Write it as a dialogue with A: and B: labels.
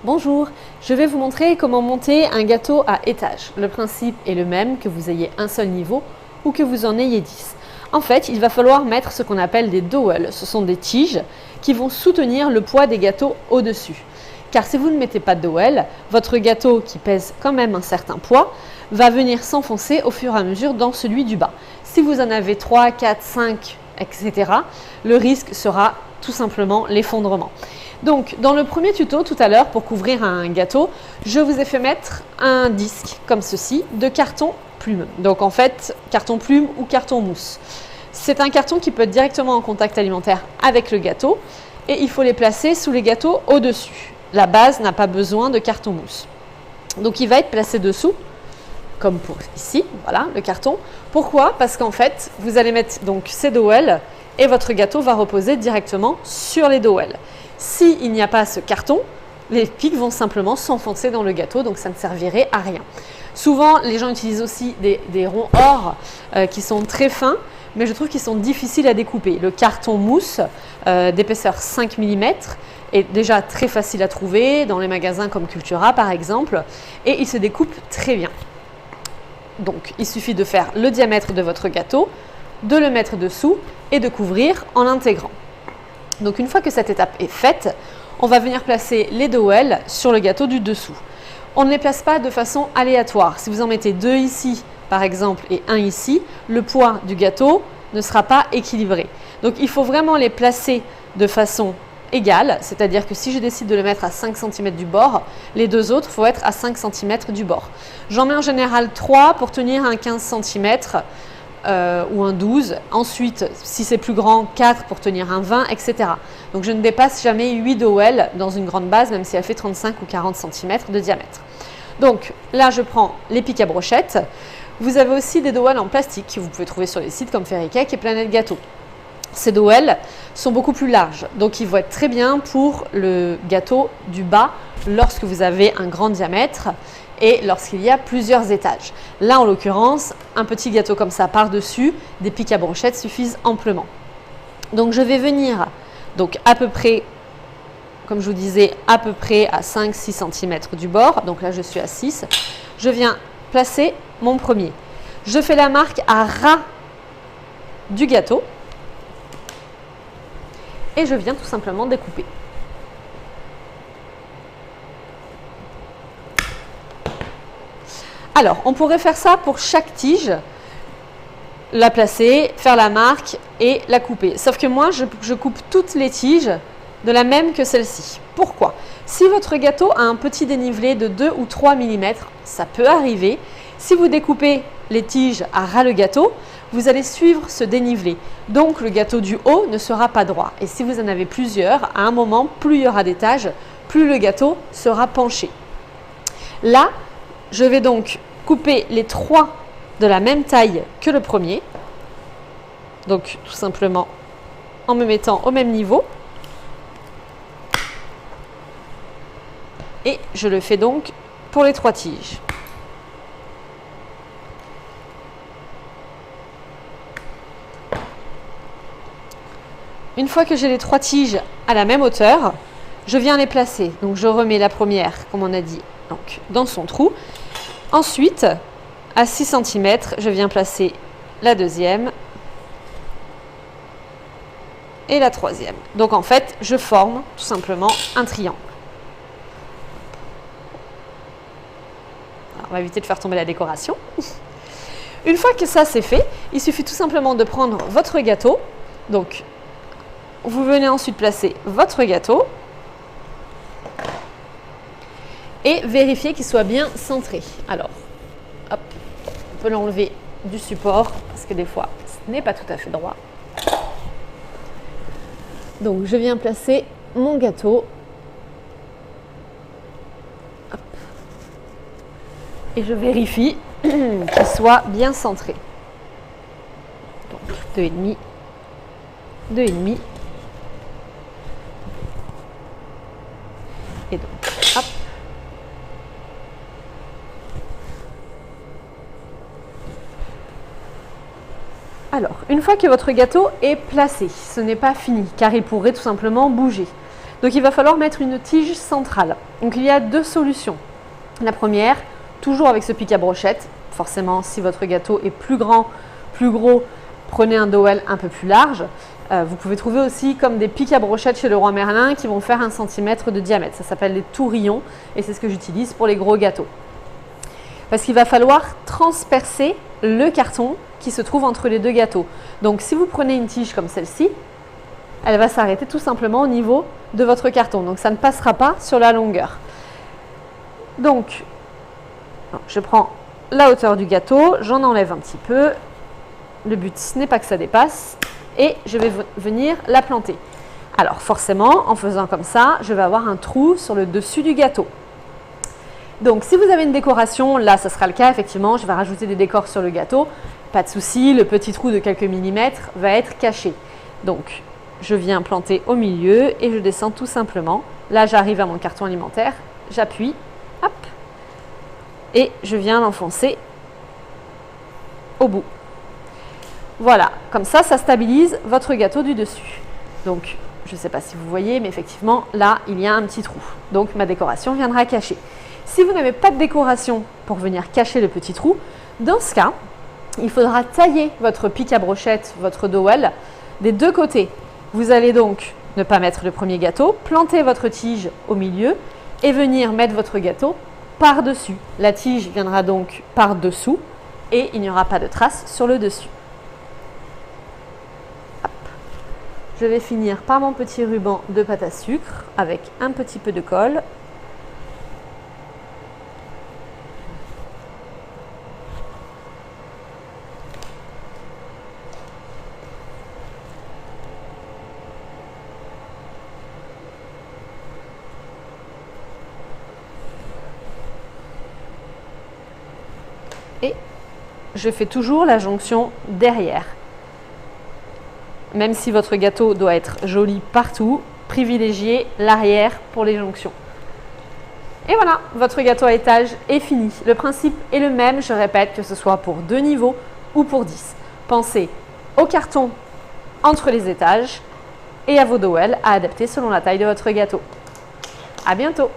A: Bonjour, je vais vous montrer comment monter un gâteau à étages. Le principe est le même, que vous ayez un seul niveau ou que vous en ayez 10. En fait, il va falloir mettre ce qu'on appelle des dowels. Ce sont des tiges qui vont soutenir le poids des gâteaux au-dessus. Car si vous ne mettez pas de dowel, votre gâteau, qui pèse quand même un certain poids, va venir s'enfoncer au fur et à mesure dans celui du bas. Si vous en avez 3, 4, 5, etc., le risque sera tout simplement l'effondrement. Donc, dans le premier tuto tout à l'heure, pour couvrir un gâteau, je vous ai fait mettre un disque comme ceci de carton plume. Donc en fait, carton plume ou carton mousse. C'est un carton qui peut être directement en contact alimentaire avec le gâteau et il faut les placer sous les gâteaux au-dessus. La base n'a pas besoin de carton mousse. Donc il va être placé dessous, comme pour ici, voilà le carton. Pourquoi? Parce qu'en fait, vous allez mettre donc ces dowels et votre gâteau va reposer directement sur les dowels. S'il n'y a pas ce carton, les pics vont simplement s'enfoncer dans le gâteau, donc ça ne servirait à rien. Souvent, les gens utilisent aussi des ronds or qui sont très fins, mais je trouve qu'ils sont difficiles à découper. Le carton mousse d'épaisseur 5 mm est déjà très facile à trouver dans les magasins comme Cultura par exemple, et il se découpe très bien. Donc, il suffit de faire le diamètre de votre gâteau, de le mettre dessous et de couvrir en l'intégrant. Donc une fois que cette étape est faite, on va venir placer les dowels sur le gâteau du dessous. On ne les place pas de façon aléatoire. Si vous en mettez 2 ici, par exemple, et 1 ici, le poids du gâteau ne sera pas équilibré. Donc il faut vraiment les placer de façon égale, c'est-à-dire que si je décide de le mettre à 5 cm du bord, les deux autres, il faut être à 5 cm du bord. J'en mets en général 3 pour tenir un 15 cm. Ou un 12, ensuite si c'est plus grand 4 pour tenir un 20, etc. Donc je ne dépasse jamais 8 dowels dans une grande base, même si elle fait 35 ou 40 cm de diamètre. Donc là je prends les pics à brochettes. Vous avez aussi des dowels en plastique que vous pouvez trouver sur les sites comme Fairy Cake et Planète Gâteau. Ces dowels sont beaucoup plus larges, donc ils vont être très bien pour le gâteau du bas lorsque vous avez un grand diamètre et lorsqu'il y a plusieurs étages. Là, en l'occurrence, un petit gâteau comme ça par-dessus, des pics à brochettes suffisent amplement. Donc, je vais venir donc à peu près, comme je vous disais, à peu près à 5-6 cm du bord. Donc là, je suis à 6. Je viens placer mon premier. Je fais la marque à ras du gâteau et je viens tout simplement découper. Alors, on pourrait faire ça pour chaque tige, la placer, faire la marque et la couper. Sauf que moi, je coupe toutes les tiges de la même que celle-ci. Pourquoi? Si votre gâteau a un petit dénivelé de 2 ou 3 mm, ça peut arriver. Si vous découpez les tiges à ras le gâteau, vous allez suivre ce dénivelé. Donc, le gâteau du haut ne sera pas droit. Et si vous en avez plusieurs, à un moment, plus il y aura d'étages, plus le gâteau sera penché. Là, je vais donc couper les 3 de la même taille que le premier. Donc tout simplement en me mettant au même niveau. Et je le fais donc pour les 3 tiges. Une fois que j'ai les 3 tiges à la même hauteur, je viens les placer. Donc je remets la première, comme on a dit, donc, dans son trou. Ensuite, à 6 cm, je viens placer la deuxième et la troisième. Donc en fait, je forme tout simplement un triangle. Alors, on va éviter de faire tomber la décoration. Une fois que ça c'est fait, il suffit tout simplement de prendre votre gâteau. Donc, vous venez ensuite placer votre gâteau et vérifier qu'il soit bien centré. Alors, hop, on peut l'enlever du support parce que des fois, ce n'est pas tout à fait droit. Donc, je viens placer mon gâteau. Hop. Et je vérifie qu'il soit bien centré. Donc, 2,5, 2,5. Et donc, hop. Alors, une fois que votre gâteau est placé, ce n'est pas fini car il pourrait tout simplement bouger. Donc il va falloir mettre une tige centrale. Donc il y a 2 solutions. La première, toujours avec ce pic à brochette. Forcément, si votre gâteau est plus grand, plus gros, prenez un dowel un peu plus large. Vous pouvez trouver aussi comme des pics à brochette chez Leroy Merlin qui vont faire 1 cm de diamètre. Ça s'appelle les tourillons et c'est ce que j'utilise pour les gros gâteaux. Parce qu'il va falloir transpercer le carton qui se trouve entre les 2 gâteaux. Donc si vous prenez une tige comme celle-ci, elle va s'arrêter tout simplement au niveau de votre carton. Donc ça ne passera pas sur la longueur. Donc je prends la hauteur du gâteau, j'en enlève un petit peu. Le but ce n'est pas que ça dépasse. Et je vais venir la planter. Alors forcément, en faisant comme ça, je vais avoir un trou sur le dessus du gâteau. Donc si vous avez une décoration, là ça sera le cas, effectivement, je vais rajouter des décors sur le gâteau. Pas de souci, le petit trou de quelques millimètres va être caché. Donc je viens planter au milieu et je descends tout simplement. Là j'arrive à mon carton alimentaire, j'appuie, hop, et je viens l'enfoncer au bout. Voilà, comme ça, ça stabilise votre gâteau du dessus. Donc, je ne sais pas si vous voyez, mais effectivement, là, il y a un petit trou. Donc, ma décoration viendra cacher. Si vous n'avez pas de décoration pour venir cacher le petit trou, dans ce cas, il faudra tailler votre pic à brochette, votre dowel, des 2 côtés. Vous allez donc ne pas mettre le premier gâteau, planter votre tige au milieu et venir mettre votre gâteau par-dessus. La tige viendra donc par-dessous et il n'y aura pas de traces sur le dessus. Je vais finir par mon petit ruban de pâte à sucre avec un petit peu de colle. Et je fais toujours la jonction derrière. Même si votre gâteau doit être joli partout, privilégiez l'arrière pour les jonctions. Et voilà, votre gâteau à étage est fini. Le principe est le même, je répète, que ce soit pour 2 niveaux ou pour 10. Pensez au carton entre les étages et à vos dowels à adapter selon la taille de votre gâteau. À bientôt!